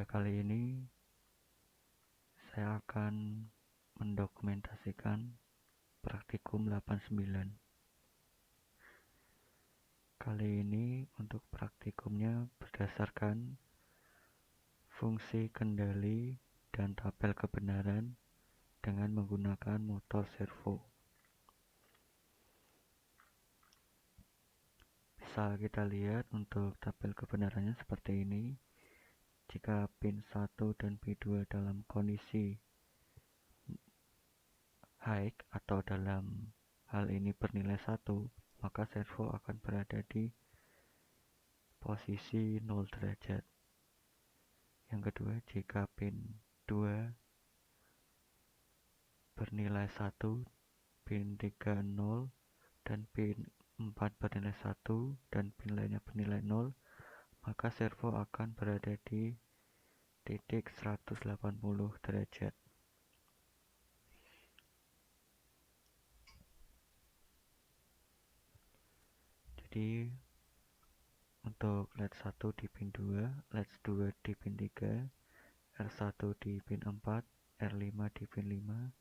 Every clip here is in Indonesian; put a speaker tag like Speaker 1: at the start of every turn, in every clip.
Speaker 1: kali ini saya akan mendokumentasikan praktikum 89. Kali ini untuk praktikumnya berdasarkan fungsi kendali dan tabel kebenaran dengan menggunakan motor servo. Bisa kita lihat untuk tabel kebenarannya seperti ini. Jika pin 1 dan pin 2 dalam kondisi high atau dalam hal ini bernilai 1, maka servo akan berada di posisi 0 derajat. Yang kedua, jika pin 2 bernilai 1, pin 3 0, dan pin 4 bernilai 1 dan pin lainnya bernilai 0, maka servo akan berada di titik 180 derajat. Jadi untuk LED 1 di pin 2, LED 2 di pin 3, R1 di pin 4, R5 di pin 5,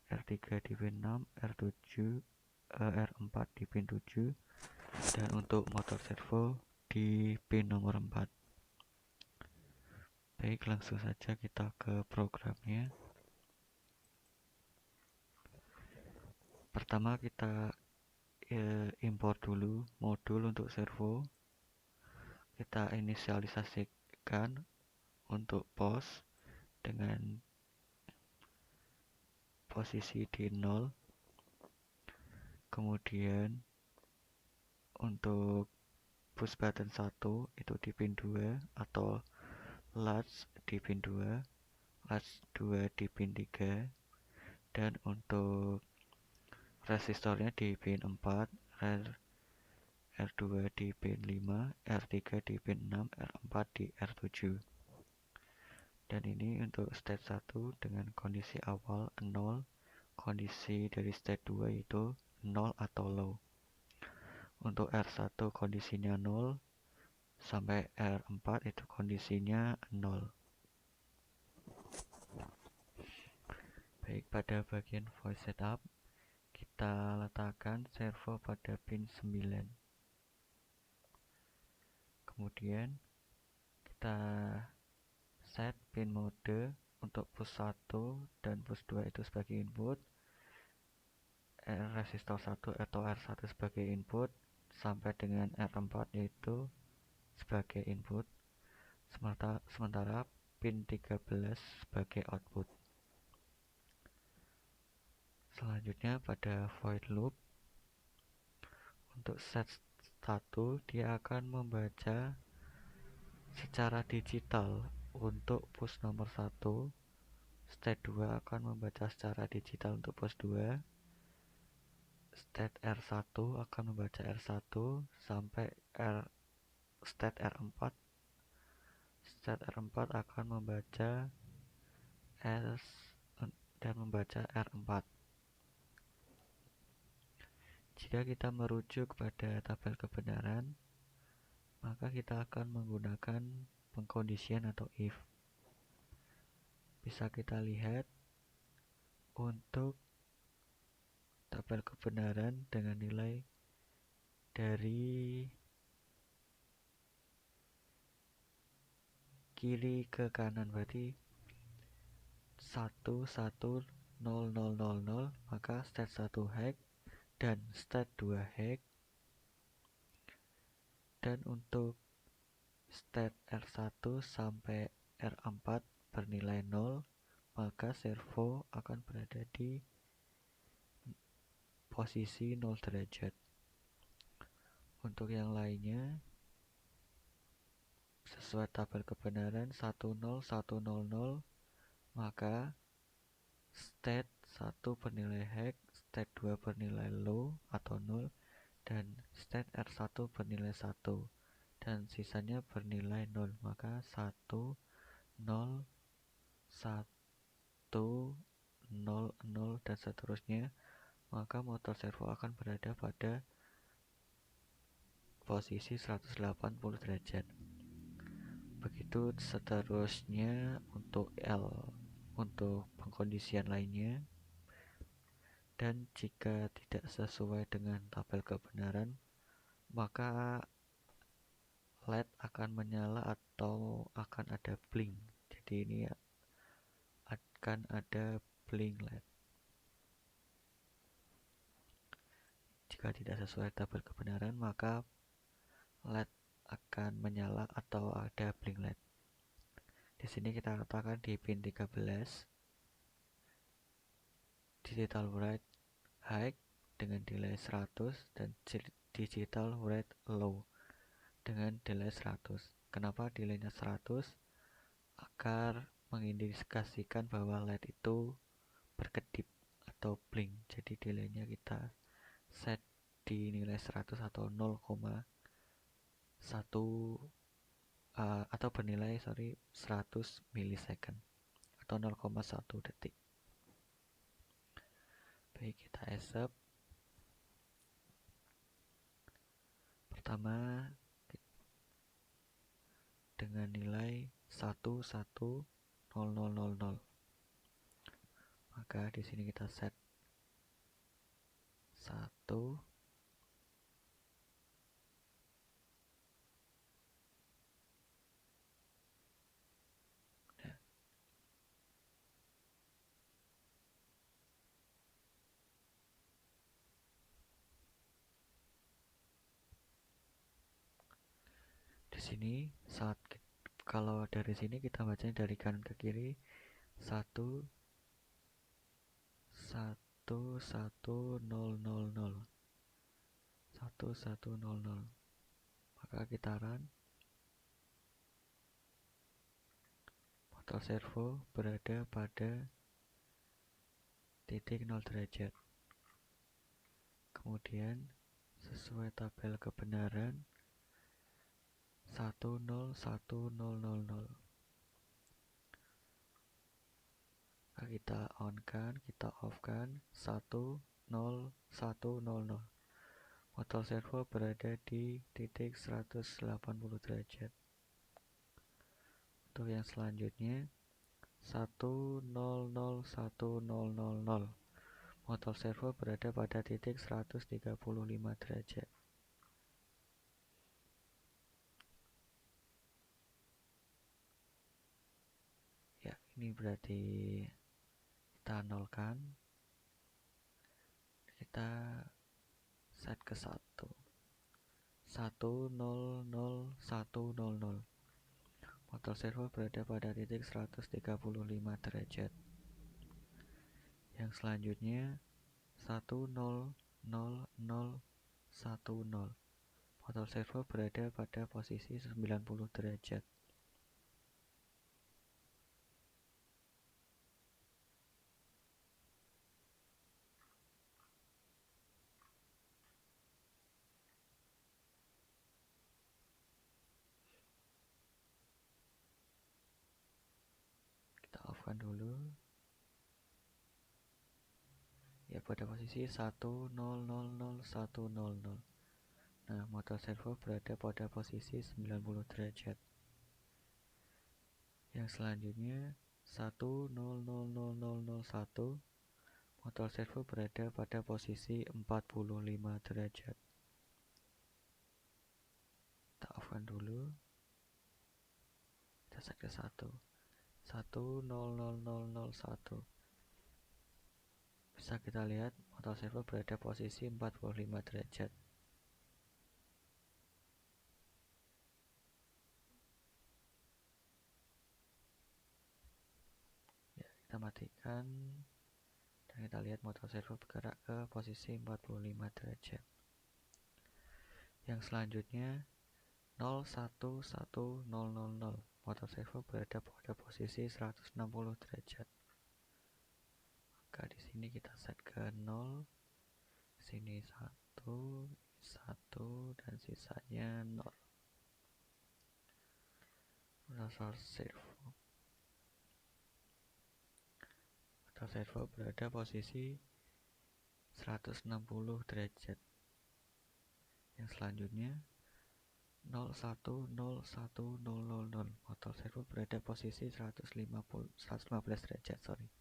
Speaker 1: R3 di pin 6, R4 di pin 7, dan untuk motor servo di pin nomor 4. Baik, langsung saja kita ke programnya. Pertama kita import dulu modul untuk servo. Kita inisialisasikan untuk pos dengan posisi di 0. Kemudian untuk push button 1 itu di pin 2 atau latch di pin 2, latch 2 di pin 3, dan untuk resistornya di pin 4, R2 di pin 5, R3 di pin 6, R4 di R7. Dan ini untuk state 1 dengan kondisi awal 0, kondisi dari state 2 itu 0 atau low. Untuk R1 kondisinya 0 sampai R4 itu kondisinya 0. Baik, pada bagian voice setup kita letakkan servo pada pin 9. Kemudian kita set pin mode untuk push 1 dan push 2 itu sebagai input, resistor 1 atau R1 sebagai input, sampai dengan R4 yaitu sebagai input, sementara pin 13 sebagai output. Selanjutnya pada void loop, untuk set 1 dia akan membaca secara digital untuk push nomor 1, state 2 akan membaca secara digital untuk push 2, state R1 akan membaca R1 sampai state R4. State R4 akan membaca S dan membaca R4. Jika kita merujuk pada tabel kebenaran, maka kita akan menggunakan pengkondisian atau if. Bisa kita lihat untuk tabel kebenaran dengan nilai dari kiri ke kanan, berarti 1 1 0 0 0 0, maka state 1 hack dan state 2 hack. Dan untuk state R1 sampai R4 bernilai 0, maka servo akan berada di posisi 0 derajat. Untuk yang lainnya sesuai tabel kebenaran 10 100, maka state 1 bernilai hack, state 2 bernilai low atau 0, dan state R1 bernilai 1 dan sisanya bernilai 0, maka 1 0 1 0 0 dan seterusnya, maka motor servo akan berada pada posisi 180 derajat. Begitu seterusnya untuk untuk pengkondisian lainnya. Dan jika tidak sesuai dengan tabel kebenaran, maka LED akan menyala atau akan ada blink. Jadi ini akan ada blink LED. Jika tidak sesuai tabel kebenaran, maka LED akan menyala atau ada blink LED. Di sini kita katakan di pin 13 digital write high dengan delay 100 dan digital write low dengan delay 100. Kenapa delaynya 100? Agar mengindikasikan bahwa LED itu berkedip atau blink. Jadi delaynya kita set di nilai 100 atau 0,1 atau bernilai 100 milisecond atau 0,1 detik. Baik, kita accept. Pertama dengan nilai 11000. Maka di sini kita set 1. Di sini kalau dari sini kita bacanya dari kanan ke kiri 1 1 1 0 0 0 1 1 0 0. Maka kita run. Motor servo berada pada titik 0 derajat. Kemudian sesuai tabel kebenaran 101000. Maka kita on kan, kita off kan 10100. Motor servo berada di titik 180 derajat. Untuk yang selanjutnya 100100. Motor servo berada pada titik 135 derajat. Ya, ini berarti kita nolkan. Kita set ke 1 100 motor servo berada pada titik 135 derajat. Yang selanjutnya 10010. Motor servo berada pada posisi 90 derajat. Dulu ya pada posisi 1000100. Nah, motor servo berada pada posisi 90 derajat. Yang selanjutnya 100001. Motor servo berada pada posisi 45 derajat. Kita off-kan dulu. Kita set ke 1 10001. Bisa kita lihat motor servo berada posisi 45 derajat. Ya, kita matikan dan kita lihat motor servo bergerak ke posisi 45 derajat. Yang selanjutnya 011000. Motor servo berada pada posisi 160 derajat. Maka di sini kita set ke 0. Sini 1 dan sisanya 0. Motor servo berada posisi 160 derajat. Yang selanjutnya 011000. 01010000. Motor servo berada posisi 115 derajat, sorry.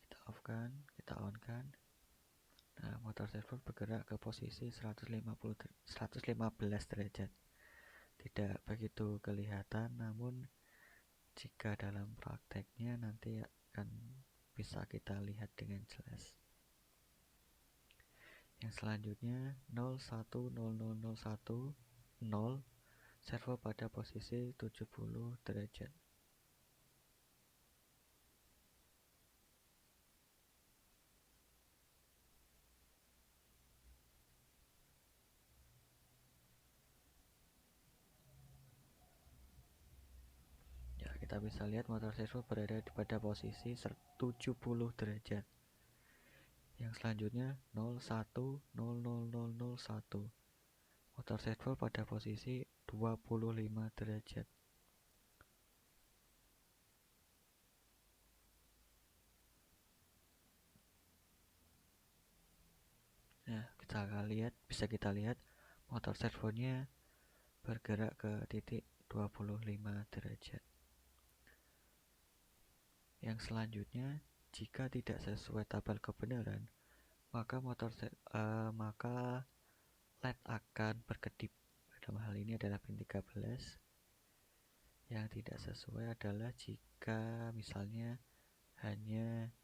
Speaker 1: Kita off kan, kita on kan. Nah, motor servo bergerak ke posisi 115 derajat. Tidak begitu kelihatan, namun jika dalam prakteknya nanti akan bisa kita lihat dengan jelas. Yang selanjutnya 010010, servo pada posisi 70 derajat. Ya, kita bisa lihat motor servo berada pada posisi 70 derajat. Yang selanjutnya 010001, motor servo pada posisi 25 derajat. Nah, bisa kita lihat motor servonya bergerak ke titik 25 derajat. Yang selanjutnya, jika tidak sesuai tabel kebenaran, maka LED akan berkedip. Dalam hal ini adalah pin 13. Yang tidak sesuai adalah jika misalnya hanya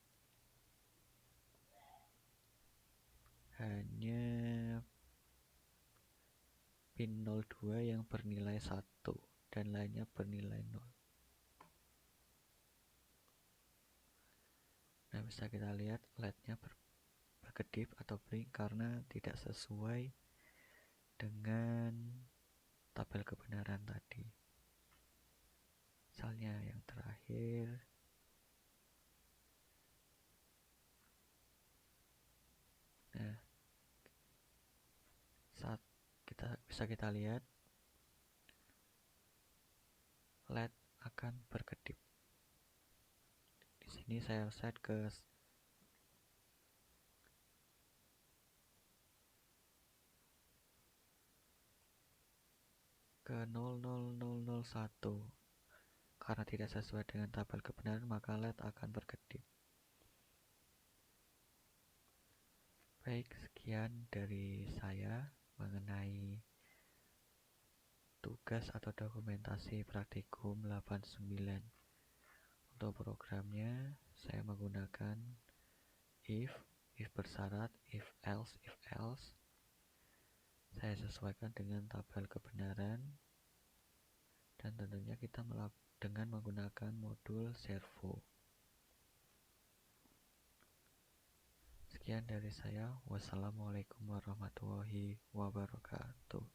Speaker 1: pin 02 yang bernilai 1 dan lainnya bernilai 0. Nah, bisa kita lihat LED-nya berkedip atau blink karena tidak sesuai dengan tabel kebenaran tadi. Misalnya yang terakhir, nah, saat bisa kita lihat LED akan berkedip. Di sini saya set ke 00001. Karena tidak sesuai dengan tabel kebenaran, maka LED akan berkedip. Baik, sekian dari saya mengenai tugas atau dokumentasi praktikum 89. Untuk programnya saya menggunakan if bersyarat, if else. Saya sesuaikan dengan tabel kebenaran, dan tentunya kita dengan menggunakan modul servo. Sekian dari saya. Wassalamualaikum warahmatullahi wabarakatuh.